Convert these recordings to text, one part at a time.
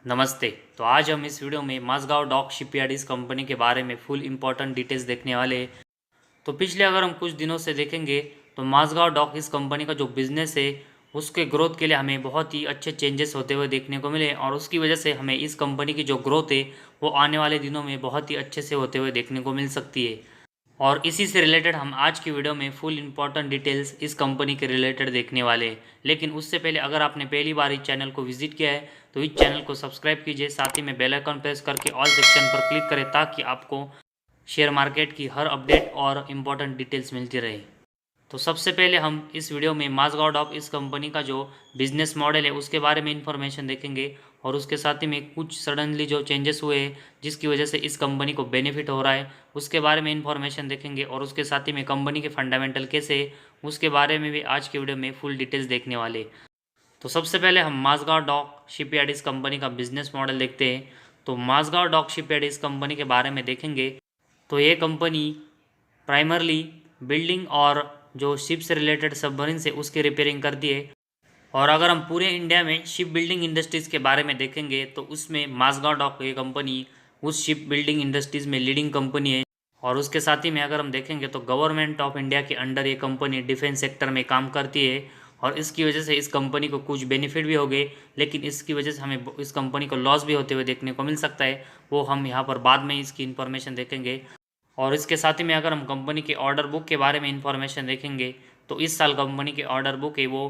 नमस्ते। तो आज हम इस वीडियो में माझगांव डॉक शिपयार्ड इस कंपनी के बारे में फुल इंपॉर्टेंट डिटेल्स देखने वाले हैं। तो पिछले अगर हम कुछ दिनों से देखेंगे तो माझगांव डॉक इस कंपनी का जो बिज़नेस है उसके ग्रोथ के लिए हमें बहुत ही अच्छे चेंजेस होते हुए देखने को मिले और उसकी वजह से हमें इस कंपनी की जो ग्रोथ है वो आने वाले दिनों में बहुत ही अच्छे से होते हुए देखने को मिल सकती है। और इसी से रिलेटेड हम आज की वीडियो में फुल इंपॉर्टेंट डिटेल्स इस कंपनी के रिलेटेड देखने वाले हैं। लेकिन उससे पहले अगर आपने पहली बार इस चैनल को विजिट किया है तो इस चैनल को सब्सक्राइब कीजिए, साथ ही में बेल आइकन प्रेस करके ऑल सेक्शन पर क्लिक करें ताकि आपको शेयर मार्केट की हर अपडेट और इम्पॉर्टेंट डिटेल्स मिलती रहे। तो सबसे पहले हम इस वीडियो में माझगांव डॉक इस कंपनी का जो बिजनेस मॉडल है उसके बारे में इंफॉर्मेशन देखेंगे और उसके साथ ही में कुछ सडनली जो चेंजेस हुए हैं जिसकी वजह से इस कंपनी को बेनिफिट हो रहा है उसके बारे में इंफॉर्मेशन देखेंगे और उसके साथ ही में कंपनी के फंडामेंटल कैसे है उसके बारे में भी आज की वीडियो में फुल डिटेल्स देखने वाले। तो सबसे पहले हम माझगांव डॉक शिपयार्ड इस कंपनी का बिजनेस मॉडल देखते हैं। तो माझगांव डॉक शिपयार्ड इस कंपनी के बारे में देखेंगे तो ये कंपनी प्राइमरली बिल्डिंग और जो शिप से रिलेटेड सबमरीन से उसकी रिपेयरिंग करती है। और अगर हम पूरे इंडिया में शिप बिल्डिंग इंडस्ट्रीज़ के बारे में देखेंगे तो उसमें माझगांव डॉक ये कंपनी उस शिप बिल्डिंग इंडस्ट्रीज़ में लीडिंग कंपनी है। और उसके साथ ही में अगर हम देखेंगे तो गवर्नमेंट ऑफ इंडिया के अंडर ये कंपनी डिफेंस सेक्टर में काम करती है और इसकी वजह से इस कंपनी को कुछ बेनिफिट भी हो गए, लेकिन इसकी वजह से हमें इस कंपनी को लॉस भी होते हुए देखने को मिल सकता है। वो हम यहाँ पर बाद में इसकी इन्फॉर्मेशन देखेंगे। और इसके साथ ही में अगर हम कंपनी के ऑर्डर बुक के बारे में इंफॉर्मेशन देखेंगे तो इस साल कंपनी की ऑर्डर बुक है वो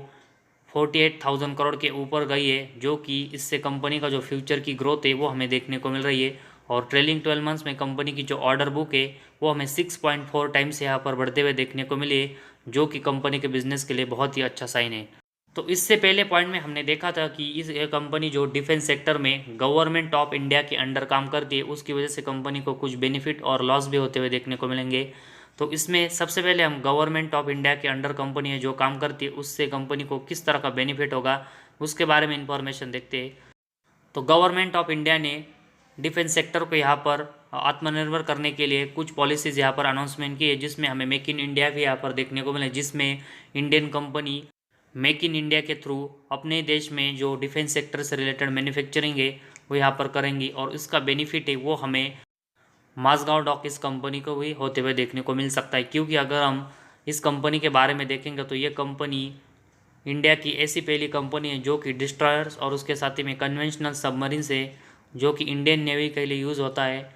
48,000 करोड़ के ऊपर गई है, जो कि इससे कंपनी का जो फ्यूचर की ग्रोथ है वो हमें देखने को मिल रही है। और ट्रेलिंग 12 मंथ्स में कंपनी की जो ऑर्डर बुक है वो हमें 6.4 टाइम्स यहाँ पर बढ़ते हुए देखने को मिली है, जो कि कंपनी के बिजनेस के लिए बहुत ही अच्छा साइन है। तो इससे पहले पॉइंट में हमने देखा था कि ये कंपनी जो डिफेंस सेक्टर में गवर्नमेंट ऑफ इंडिया के अंडर काम करती है उसकी वजह से कंपनी को कुछ बेनिफिट और लॉस भी होते हुए देखने को मिलेंगे। तो इसमें सबसे पहले हम गवर्नमेंट ऑफ इंडिया के अंडर कंपनी है जो काम करती है उससे कंपनी को किस तरह का बेनिफिट होगा उसके बारे में इंफॉर्मेशन देखते हैं। तो गवर्नमेंट ऑफ इंडिया ने डिफेंस सेक्टर को यहाँ पर आत्मनिर्भर करने के लिए कुछ पॉलिसीज़ यहाँ पर अनाउंसमेंट की है, जिसमें हमें मेक इन इंडिया भी यहाँ पर देखने को मिले, जिसमें Indian company make in India के थ्रू अपने देश में जो डिफेंस सेक्टर से रिलेटेड मैन्युफैक्चरिंग है वो यहाँ पर करेंगी और इसका बेनिफिट है वो हमें माझगांव डॉक इस कंपनी को भी होते हुए देखने को मिल सकता है। क्योंकि अगर हम इस कंपनी के बारे में देखेंगे तो ये कंपनी इंडिया की ऐसी पहली कंपनी है जो कि डिस्ट्रॉयर्स और उसके साथ ही में कन्वेंशनल सबमरीन से जो कि इंडियन नेवी के लिए यूज़ होता है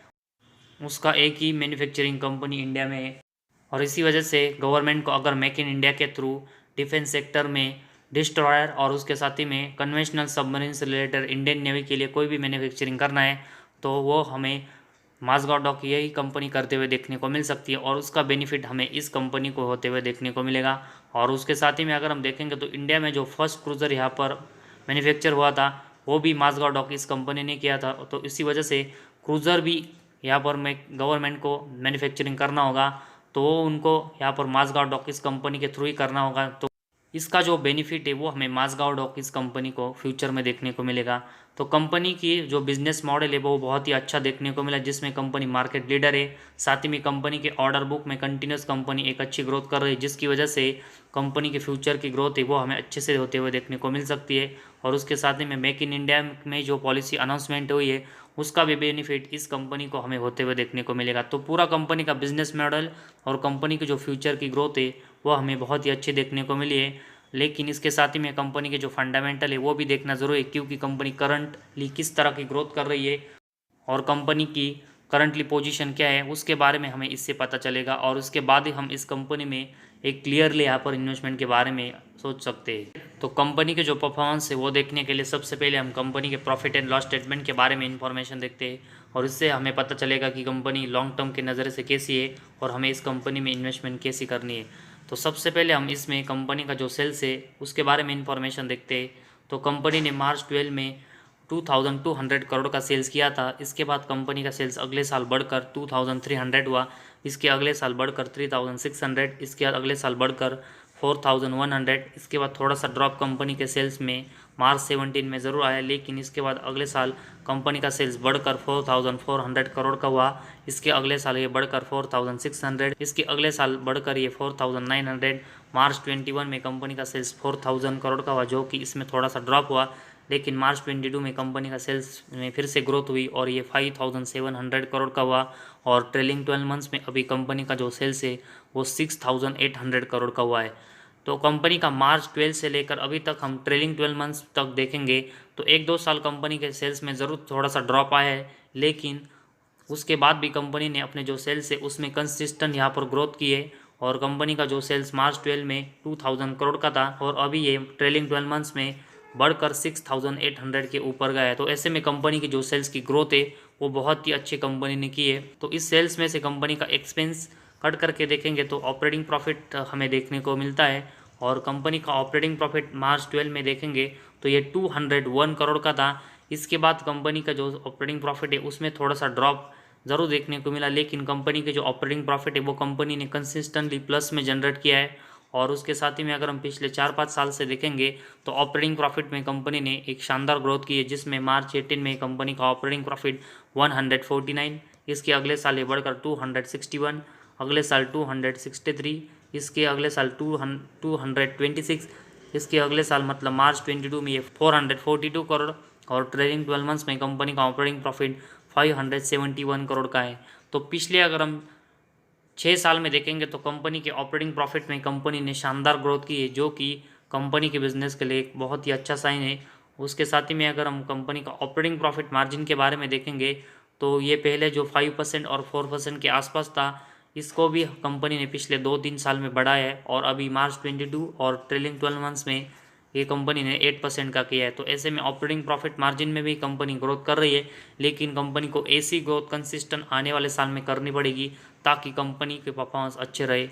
उसका एक ही मैन्युफैक्चरिंग कंपनी इंडिया में है। और इसी वजह से गवर्नमेंट को अगर मेक इन इंडिया के थ्रू डिफेंस सेक्टर में डिस्ट्रॉयर और उसके साथ ही में कन्वेंशनल सबमरीन से रिलेटेड इंडियन नेवी के लिए कोई भी मैन्युफैक्चरिंग करना है तो वो हमें माझगांव डॉक यही कंपनी करते हुए देखने को मिल सकती है और उसका बेनिफिट हमें इस कंपनी को होते हुए देखने को मिलेगा। और उसके साथ ही में अगर हम देखेंगे तो इंडिया में जो फर्स्ट क्रूज़र यहाँ पर मैन्युफैक्चर हुआ था वो भी माझगांव डॉक इस कंपनी ने किया था। तो इसी वजह से क्रूज़र भी यहाँ पर मैं गवर्नमेंट को मैन्युफैक्चरिंग करना होगा तो वो उनको यहाँ पर माझगांव डॉक इस कंपनी के थ्रू ही करना होगा। तो इसका जो बेनिफिट है वो हमें माझगांव डॉक इस कंपनी को फ्यूचर में देखने को मिलेगा। तो कंपनी की जो बिजनेस मॉडल है वो बहुत ही अच्छा देखने को मिला, जिसमें कंपनी मार्केट लीडर है। साथ ही में कंपनी के ऑर्डर बुक में कंटिन्यूस कंपनी एक अच्छी ग्रोथ कर रही है, जिसकी वजह से कंपनी के फ्यूचर की ग्रोथ है वो हमें अच्छे से होते हुए देखने को मिल सकती है। और उसके साथ ही में मेक इन इंडिया में जो पॉलिसी अनाउंसमेंट हुई है उसका भी बेनिफिट इस कंपनी को हमें होते हुए देखने को मिलेगा। तो पूरा कंपनी का बिजनेस मॉडल और कंपनी की जो फ्यूचर की ग्रोथ है वो हमें बहुत ही अच्छी देखने को मिली है। लेकिन इसके साथ ही में कंपनी के जो फंडामेंटल है वो भी देखना ज़रूरी है, क्योंकि कंपनी करंटली किस तरह की ग्रोथ कर रही है और कंपनी की करंटली पोजीशन क्या है उसके बारे में हमें इससे पता चलेगा। और उसके बाद ही हम इस कंपनी में एक क्लियरली यहाँ पर इन्वेस्टमेंट के बारे में सोच सकते हैं। तो कंपनी के जो परफॉर्मेंस है वो देखने के लिए सबसे पहले हम कंपनी के प्रॉफिट एंड लॉस स्टेटमेंट के बारे में इंफॉर्मेशन देखते हैं और इससे हमें पता चलेगा कि कंपनी लॉन्ग टर्म के नज़र से कैसी है और हमें इस कंपनी में इन्वेस्टमेंट कैसी करनी है। तो सबसे पहले हम इसमें कंपनी का जो सेल्स है उसके बारे में इंफॉर्मेशन देखते हैं। तो कंपनी ने मार्च 12 में 2200 करोड़ का सेल्स किया था। इसके बाद कंपनी का सेल्स अगले साल बढ़कर 2300 हुआ, इसके अगले साल बढ़कर 3600, इसके बाद अगले साल बढ़कर 4100। इसके बाद थोड़ा सा ड्रॉप कंपनी के सेल्स में मार्च 17 में ज़रूर आया, लेकिन इसके बाद अगले साल कंपनी का सेल्स बढ़कर 4400 करोड़ का हुआ। इसके अगले साल ये बढ़कर 4600, इसके अगले साल बढ़कर ये 4900। मार्च 21 में कंपनी का सेल्स 4000 करोड़ का हुआ, जो कि इसमें थोड़ा सा ड्रॉप हुआ, लेकिन मार्च 22 में कंपनी का सेल्स में फिर से ग्रोथ हुई और ये 5700 करोड़ का हुआ और ट्रेलिंग 12 मंथ्स में अभी कंपनी का जो सेल्स है वो 6800 करोड़ का हुआ है। तो कंपनी का मार्च 12 से लेकर अभी तक हम ट्रेलिंग 12 मंथ्स तक देखेंगे तो 1-2 साल कंपनी के सेल्स में ज़रूर थोड़ा सा ड्रॉप आया है, लेकिन उसके बाद भी कंपनी ने अपने जो सेल्स है उसमें कंसिस्टेंट यहाँ पर ग्रोथ की है और कंपनी का जो सेल्स मार्च 12 में 2000 करोड़ का था और अभी ये ट्रेलिंग 12 मंथ्स में बढ़कर 6800 के ऊपर गया है। तो ऐसे में कंपनी की जो सेल्स की ग्रोथ है वो बहुत ही अच्छी कंपनी ने की है। तो इस सेल्स में से कंपनी का एक्सपेंस कट करके देखेंगे तो ऑपरेटिंग प्रॉफिट हमें देखने को मिलता है और कंपनी का ऑपरेटिंग प्रॉफिट मार्च 12 में देखेंगे तो ये 201 करोड़ का था। इसके बाद कंपनी का जो ऑपरेटिंग प्रॉफिट है उसमें थोड़ा सा ड्रॉप ज़रूर देखने को मिला, लेकिन कंपनी के जो ऑपरेटिंग प्रॉफिट है वो कंपनी ने कंसिस्टेंटली प्लस में जनरेट किया है। और उसके साथ ही में अगर हम पिछले 4-5 साल से देखेंगे तो ऑपरेटिंग प्रॉफिट में कंपनी ने एक शानदार ग्रोथ की है, जिसमें मार्च 18 में कंपनी का ऑपरेटिंग प्रॉफिट 149, इसके अगले साल ये बढ़कर 261, अगले साल 263, इसके अगले साल 226, इसके अगले साल मतलब मार्च 22 में ये 442 करोड़ और ट्रेलिंग 12 मंथ्स में कंपनी का ऑपरेटिंग प्रॉफिट 571 करोड़ का है। तो पिछले अगर हम 6 साल में देखेंगे तो कंपनी के ऑपरेटिंग प्रॉफिट में कंपनी ने शानदार ग्रोथ की है, जो कि कंपनी के बिजनेस के लिए एक बहुत ही अच्छा साइन है। उसके साथ ही में अगर हम कंपनी का ऑपरेटिंग प्रॉफिट मार्जिन के बारे में देखेंगे तो ये पहले जो 5% और 4% के आसपास था, इसको भी कंपनी ने पिछले 2-3 साल में बढ़ाया है और अभी मार्च 22 और ट्रेलिंग 12 मंथ्स में ये कंपनी ने 8% का किया है। तो ऐसे में ऑपरेटिंग प्रॉफिट मार्जिन में भी कंपनी ग्रोथ कर रही है, लेकिन कंपनी को ऐसी ग्रोथ कंसिस्टेंट आने वाले साल में करनी पड़ेगी ताकि कंपनी के परफॉर्मेंस अच्छे रहे।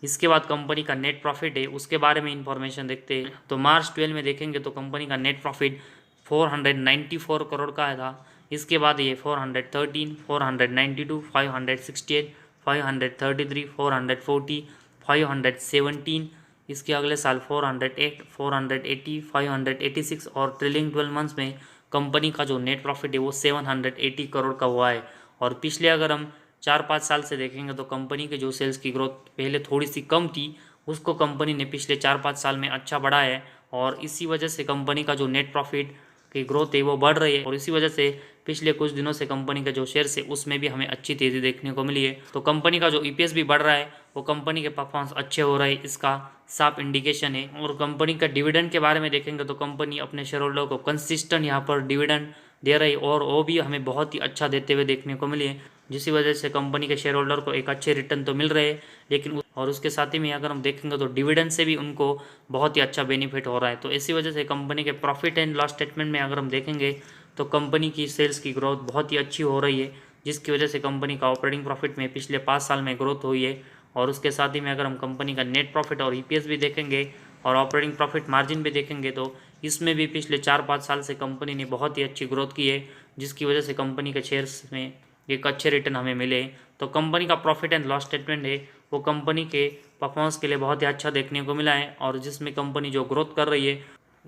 इसके बाद कंपनी का नेट प्रॉफिट है, उसके बारे में इंफॉर्मेशन देखते हैं। तो मार्च 12 में देखेंगे तो कंपनी का नेट प्रॉफिट 494 करोड़ का था। इसके बाद ये 413, 492, 568, 533, 440, 517, इसके अगले साल 408, 480, 586 और ट्रेलिंग 12 मंथ्स में कंपनी का जो नेट प्रॉफिट है वो 780 करोड़ का हुआ है। और पिछले अगर हम 4-5 साल से देखेंगे तो कंपनी के जो सेल्स की ग्रोथ पहले थोड़ी सी कम थी, उसको कंपनी ने पिछले 4-5 साल में अच्छा बढ़ाया है और इसी वजह से कंपनी का जो नेट प्रॉफिट की ग्रोथ है वो बढ़ रही है और इसी वजह से पिछले कुछ दिनों से कंपनी का जो शेयर्स है उसमें भी हमें अच्छी तेज़ी देखने को मिली है। तो कंपनी का जो ईपीएस भी बढ़ रहा है, वो कंपनी के परफॉर्मेंस अच्छे हो रहे हैं, इसका साफ इंडिकेशन है। और कंपनी का डिविडेंड के बारे में देखेंगे तो कंपनी अपने शेयर होल्डर को कंसिस्टेंट यहाँ पर डिविडेंड दे रही और वो भी हमें बहुत ही अच्छा देते हुए देखने को मिली है, जिसकी वजह से कंपनी के शेयर होल्डर को एक अच्छे रिटर्न तो मिल रहे हैं, लेकिन और उसके साथ ही में अगर हम देखेंगे तो डिविडेंड से भी उनको बहुत ही अच्छा बेनिफिट हो रहा है। तो इसी वजह से कंपनी के प्रॉफिट एंड लॉस स्टेटमेंट में अगर हम देखेंगे तो कंपनी की सेल्स की ग्रोथ बहुत ही अच्छी हो रही है, जिसकी वजह से कंपनी का ऑपरेटिंग प्रॉफिट में पिछले 5 साल में ग्रोथ हुई है। और उसके साथ ही में अगर हम कंपनी का नेट प्रॉफिट और ईपीएस भी देखेंगे और ऑपरेटिंग प्रॉफिट मार्जिन भी देखेंगे तो इसमें भी पिछले 4-5 साल से कंपनी ने बहुत ही अच्छी ग्रोथ की है, जिसकी वजह से कंपनी के शेयर्स में एक अच्छे रिटर्न हमें मिले। तो कंपनी का प्रॉफिट एंड लॉस स्टेटमेंट है वो कंपनी के परफॉर्मेंस के लिए बहुत ही अच्छा देखने को मिला है और जिसमें कंपनी जो ग्रोथ कर रही है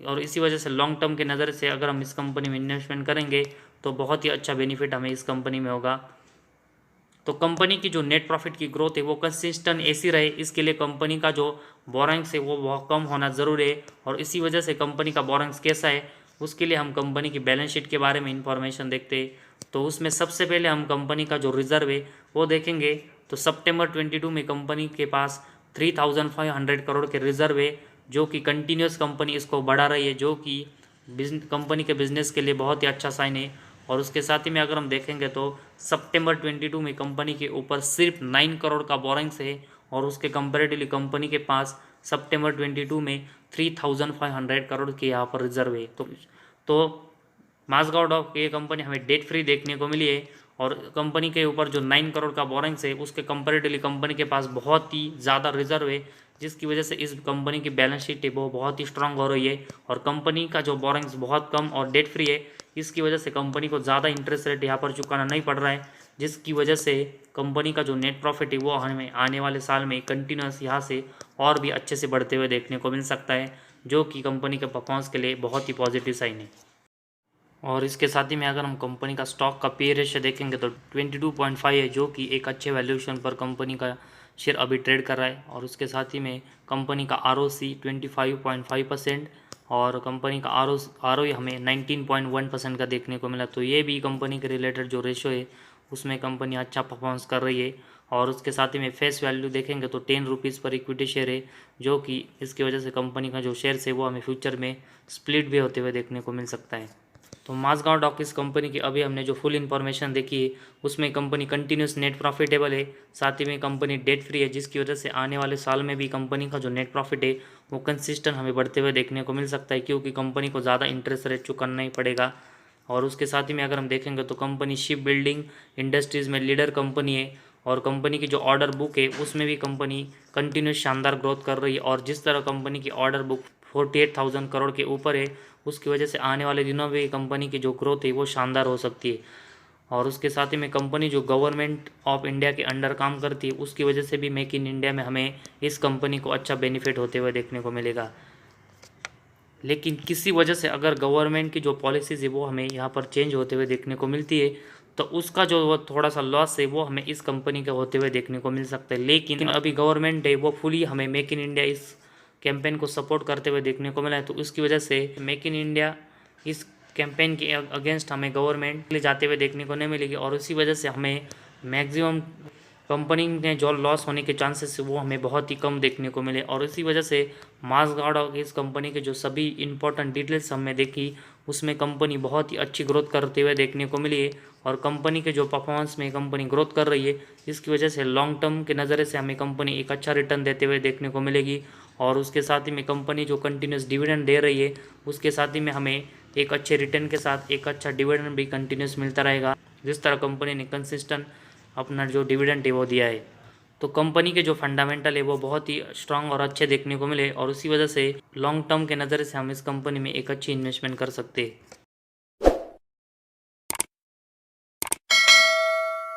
और इसी वजह से लॉन्ग टर्म के नज़र से अगर हम इस कंपनी में इन्वेस्टमेंट करेंगे तो बहुत ही अच्छा बेनिफिट हमें इस कंपनी में होगा। तो कंपनी की जो नेट प्रॉफिट की ग्रोथ है वो कंसिस्टेंट ऐसी रहे, इसके लिए कंपनी का जो बोरिंग्स है वो बहुत कम होना ज़रूरी है। और इसी वजह से कंपनी का बोरिंग्स कैसा है उसके लिए हम कंपनी की बैलेंस शीट के बारे में इंफॉर्मेशन देखते हैं। तो उसमें सबसे पहले हम कंपनी का जो रिजर्व है वो देखेंगे तो सितंबर 22 में कंपनी के पास 3500 करोड़ के रिजर्व है, जो कि कंटिन्यूस कंपनी इसको बढ़ा रही है, जो कि कंपनी के बिजनेस के लिए बहुत ही अच्छा साइन है। और उसके साथ ही में अगर हम देखेंगे तो सितंबर 22 में कंपनी के ऊपर सिर्फ 9 करोड़ का बोरिंग्स है और उसके कंपेरेटिवली कंपनी के पास सितंबर 22 में 3500 करोड़ के यहाँ पर रिजर्व है। तो माझगांव डॉक ये कंपनी हमें डेट फ्री देखने को मिली है और कंपनी के ऊपर जो 9 करोड़ का बोरिंग्स है उसके कंपेरेटिवली कंपनी के पास बहुत ही ज़्यादा रिजर्व है, जिसकी वजह से इस कंपनी की बैलेंस शीट है वो बहुत ही स्ट्रांग हो रही है। और कंपनी का जो बोरिंग्स बहुत कम और डेट फ्री है, इसकी वजह से कंपनी को ज़्यादा इंटरेस्ट रेट यहाँ पर चुकाना नहीं पड़ रहा है, जिसकी वजह से कंपनी का जो नेट प्रॉफिट है वो हमें आने वाले साल में कंटिन्यूस यहाँ से और भी अच्छे से बढ़ते हुए देखने को मिल सकता है, जो कि कंपनी के परफॉर्मेंस के लिए बहुत ही पॉजिटिव साइन है। और इसके साथ ही में अगर हम कंपनी का स्टॉक का पी रेशियो देखेंगे तो 22.5 है, जो कि एक अच्छे वैल्यूएशन पर कंपनी का शेयर अभी ट्रेड कर रहा है। और उसके साथ ही में कंपनी का ROC 25.5% और कंपनी का आर हमें 19.1% का देखने को मिला। तो ये भी कंपनी के रिलेटेड जो रेशो है उसमें कंपनी अच्छा परफॉर्मेंस कर रही है। और उसके साथ ही में फेस वैल्यू देखेंगे तो 10 रुपीज़ पर इक्विटी शेयर है, जो कि इसकी वजह से कंपनी का जो शेयर है वो हमें फ्यूचर में स्प्लिट भी होते हुए देखने को मिल सकता है। तो माझगांव डॉक इस कंपनी की अभी हमने जो फुल इन्फॉर्मेशन देखी है उसमें कंपनी कंटिन्यूस नेट प्रॉफिटेबल है, साथ ही में कंपनी डेट फ्री है, जिसकी वजह से आने वाले साल में भी कंपनी का जो नेट प्रॉफिट है वो कंसिस्टेंट हमें बढ़ते हुए देखने को मिल सकता है, क्योंकि कंपनी को ज़्यादा इंटरेस्ट रेट चुकाना नहीं पड़ेगा। और उसके साथ ही में अगर हम देखेंगे तो कंपनी शिप बिल्डिंग इंडस्ट्रीज़ में लीडर कंपनी है, और कंपनी की जो ऑर्डर बुक है उसमें भी कंपनी कंटिन्यूस शानदार ग्रोथ कर रही है। और जिस तरह कंपनी की ऑर्डर बुक 48,000 करोड़ के ऊपर है, उसकी वजह से आने वाले दिनों में कंपनी की जो ग्रोथ है वो शानदार हो सकती है। और उसके साथ ही में कंपनी जो गवर्नमेंट ऑफ इंडिया के अंडर काम करती है उसकी वजह से भी मेक इन इंडिया में हमें इस कंपनी को अच्छा बेनिफिट होते हुए देखने को मिलेगा। लेकिन किसी वजह से अगर गवर्नमेंट की जो पॉलिसीज़ है वो हमें यहाँ पर चेंज होते हुए देखने को मिलती है, तो उसका जो वो थोड़ा सा लॉस है वो हमें इस कंपनी के होते हुए देखने को मिल सकता है। लेकिन अभी गवर्नमेंट है वो फुली हमें मेक इन इंडिया इस कैंपेन को सपोर्ट करते हुए देखने को मिला है, तो उसकी वजह से मेक इन इंडिया इस कैंपेन के अगेंस्ट हमें गवर्नमेंट ले जाते हुए देखने को नहीं मिलेगी। और उसी वजह से हमें मैक्सिमम कंपनी में जो लॉस होने के चांसेस है वो हमें बहुत ही कम देखने को मिले। और इसी वजह से माझगांव डॉक इस कंपनी के जो सभी इंपॉर्टेंट डिटेल्स हमने देखी उसमें कंपनी बहुत ही अच्छी ग्रोथ करते हुए देखने को मिली है। और कंपनी के जो परफॉर्मेंस में कंपनी ग्रोथ कर रही है इसकी वजह से लॉन्ग टर्म के नज़रिए से हमें कंपनी एक अच्छा रिटर्न देते हुए देखने को मिलेगी। और उसके साथ ही में कंपनी जो कंटिन्यूस डिविडेंड दे रही है उसके साथ ही में हमें एक अच्छे रिटर्न के साथ एक अच्छा डिविडेंड भी कंटिन्यूस मिलता रहेगा, जिस तरह कंपनी ने कंसिस्टेंट अपना जो डिविडेंड है वो दिया है। तो कंपनी के जो फंडामेंटल है वो बहुत ही स्ट्रांग और अच्छे देखने को मिले, और उसी वजह से लॉन्ग टर्म के नज़र से हम इस कंपनी में एक अच्छी इन्वेस्टमेंट कर सकते हैं।